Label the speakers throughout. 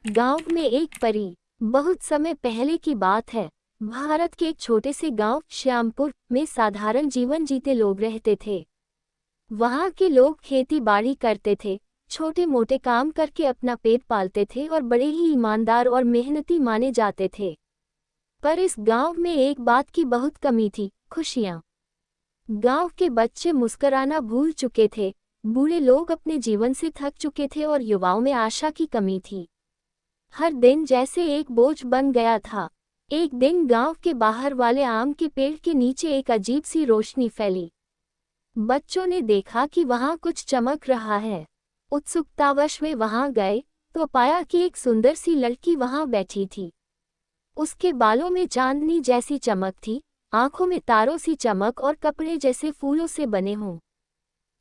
Speaker 1: गांव में एक परी। बहुत समय पहले की बात है। भारत के एक छोटे से गांव श्यामपुर में साधारण जीवन जीते लोग रहते थे। वहां के लोग खेती बाड़ी करते थे, छोटे मोटे काम करके अपना पेट पालते थे और बड़े ही ईमानदार और मेहनती माने जाते थे। पर इस गांव में एक बात की बहुत कमी थी, खुशियां। गांव के बच्चे मुस्कुराना भूल चुके थे, बूढ़े लोग अपने जीवन से थक चुके थे और युवाओं में आशा की कमी थी। हर दिन जैसे एक बोझ बन गया था। एक दिन गांव के बाहर वाले आम के पेड़ के नीचे एक अजीब सी रोशनी फैली। बच्चों ने देखा कि वहां कुछ चमक रहा है। उत्सुकतावश वे वहां गए तो पाया कि एक सुंदर सी लड़की वहां बैठी थी। उसके बालों में चांदनी जैसी चमक थी, आंखों में तारों सी चमक और कपड़े जैसे फूलों से बने हों।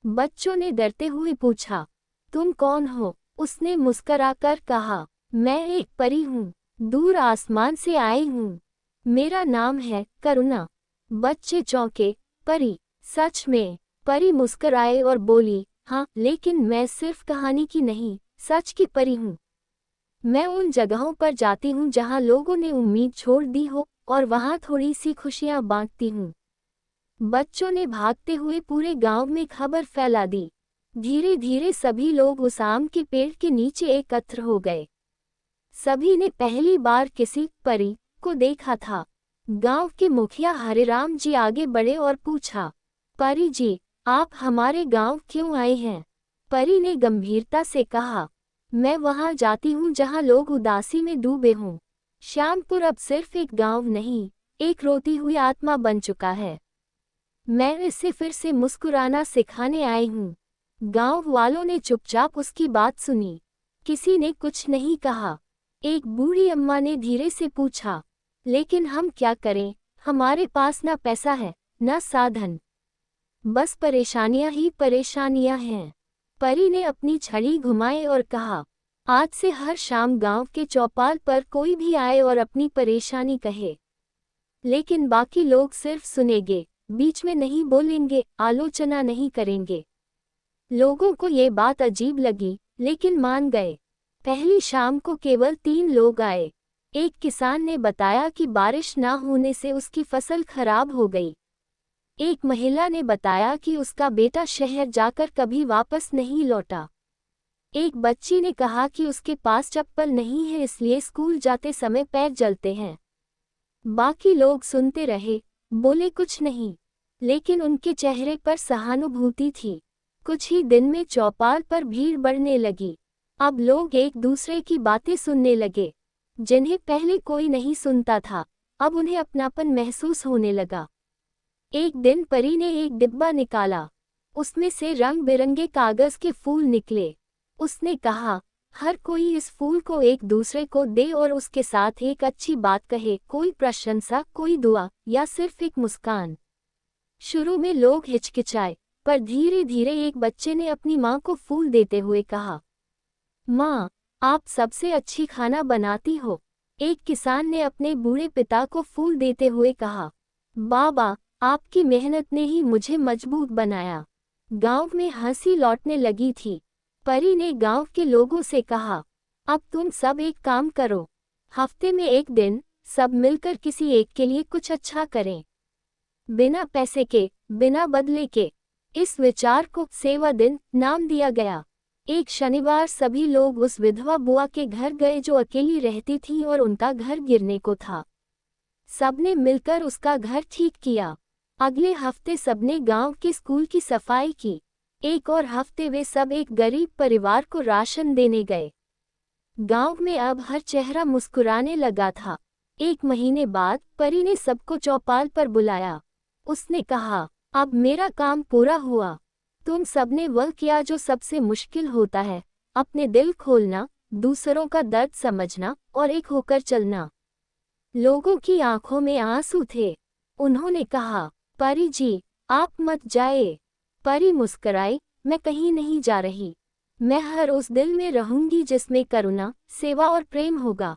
Speaker 1: बच्चों ने डरते हुए पूछा, तुम कौन हो? उसने मुस्कराकर कहा, मैं एक परी हूँ, दूर आसमान से आई हूँ। मेरा नाम है करुणा। बच्चे चौंके, परी? सच में? परी मुस्कराए और बोली, हाँ, लेकिन मैं सिर्फ कहानी की नहीं, सच की परी हूँ। मैं उन जगहों पर जाती हूँ जहाँ लोगों ने उम्मीद छोड़ दी हो और वहाँ थोड़ी सी खुशियाँ बांटती हूँ। बच्चों ने भागते हुए पूरे गांव में खबर फैला दी। धीरे धीरे सभी लोग उस आम के पेड़ के नीचे एकत्र हो गए। सभी ने पहली बार किसी परी को देखा था। गांव के मुखिया हरिराम जी आगे बढ़े और पूछा, परी जी, आप हमारे गांव क्यों आए हैं? परी ने गंभीरता से कहा, मैं वहां जाती हूं जहां लोग उदासी में डूबे हों। श्यामपुर अब सिर्फ एक गांव नहीं, एक रोती हुई आत्मा बन चुका है। मैं इसे फिर से मुस्कुराना सिखाने आई हूँ। गांव वालों ने चुपचाप उसकी बात सुनी। किसी ने कुछ नहीं कहा। एक बूढ़ी अम्मा ने धीरे से पूछा, लेकिन हम क्या करें? हमारे पास ना पैसा है, ना साधन, बस परेशानियां ही परेशानियां हैं। परी ने अपनी छड़ी घुमाई और कहा, आज से हर शाम गांव के चौपाल पर कोई भी आए और अपनी परेशानी कहे, लेकिन बाकी लोग सिर्फ सुनेंगे, बीच में नहीं बोलेंगे, आलोचना नहीं करेंगे। लोगों को ये बात अजीब लगी, लेकिन मान गए। पहली शाम को केवल 3 लोग आए। एक किसान ने बताया कि बारिश ना होने से उसकी फसल खराब हो गई। एक महिला ने बताया कि उसका बेटा शहर जाकर कभी वापस नहीं लौटा। एक बच्ची ने कहा कि उसके पास चप्पल नहीं है, इसलिए स्कूल जाते समय पैर जलते हैं। बाकी लोग सुनते रहे, बोले कुछ नहीं, लेकिन उनके चेहरे पर सहानुभूति थी। कुछ ही दिन में चौपाल पर भीड़ बढ़ने लगी। अब लोग एक दूसरे की बातें सुनने लगे। जिन्हें पहले कोई नहीं सुनता था, अब उन्हें अपनापन महसूस होने लगा। एक दिन परी ने एक डिब्बा निकाला। उसमें से रंग बिरंगे कागज के फूल निकले। उसने कहा, हर कोई इस फूल को एक दूसरे को दे और उसके साथ एक अच्छी बात कहे, कोई प्रशंसा, कोई दुआ या सिर्फ एक मुस्कान। शुरू में लोग हिचकिचाए, पर धीरे धीरे एक बच्चे ने अपनी माँ को फूल देते हुए कहा, माँ, आप सबसे अच्छी खाना बनाती हो। एक किसान ने अपने बूढ़े पिता को फूल देते हुए कहा, बाबा, आपकी मेहनत ने ही मुझे मजबूत बनाया। गांव में हंसी लौटने लगी थी। परी ने गांव के लोगों से कहा, अब तुम सब एक काम करो। हफ्ते में एक दिन सब मिलकर किसी एक के लिए कुछ अच्छा करें, बिना पैसे के, बिना बदले के। इस विचार को सेवा दिन नाम दिया गया। एक शनिवार सभी लोग उस विधवा बुआ के घर गए जो अकेली रहती थी और उनका घर गिरने को था। सबने मिलकर उसका घर ठीक किया। अगले हफ्ते सबने गांव के स्कूल की सफाई की। एक और हफ्ते वे सब एक गरीब परिवार को राशन देने गए। गांव में अब हर चेहरा मुस्कुराने लगा था। एक महीने बाद परी ने सबको चौपाल पर बुलाया। उसने कहा, अब मेरा काम पूरा हुआ। तुम सबने वह किया जो सबसे मुश्किल होता है, अपने दिल खोलना, दूसरों का दर्द समझना और एक होकर चलना। लोगों की आंखों में आंसू थे। उन्होंने कहा, परी जी, आप मत जाइए। परी मुस्कुराई, मैं कहीं नहीं जा रही। मैं हर उस दिल में रहूंगी जिसमें करुणा, सेवा और प्रेम होगा।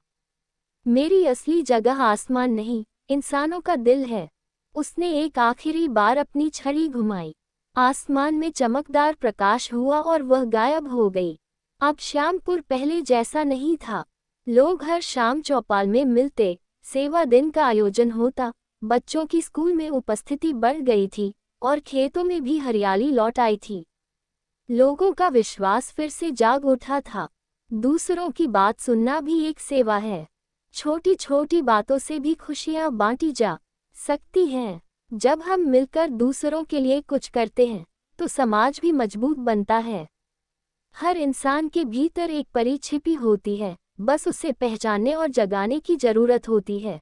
Speaker 1: मेरी असली जगह आसमान नहीं, इंसानों का दिल है। उसने एक आखिरी बार अपनी छड़ी घुमाई। आसमान में चमकदार प्रकाश हुआ और वह गायब हो गई। अब श्यामपुर पहले जैसा नहीं था। लोग हर शाम चौपाल में मिलते, सेवा दिन का आयोजन होता, बच्चों की स्कूल में उपस्थिति बढ़ गई थी और खेतों में भी हरियाली लौट आई थी। लोगों का विश्वास फिर से जाग उठा था। दूसरों की बात सुनना भी एक सेवा है। छोटी छोटी बातों से भी खुशियां बांटी जा सकती हैं। जब हम मिलकर दूसरों के लिए कुछ करते हैं तो समाज भी मजबूत बनता है। हर इंसान के भीतर एक परी छिपी होती है, बस उसे पहचानने और जगाने की जरूरत होती है।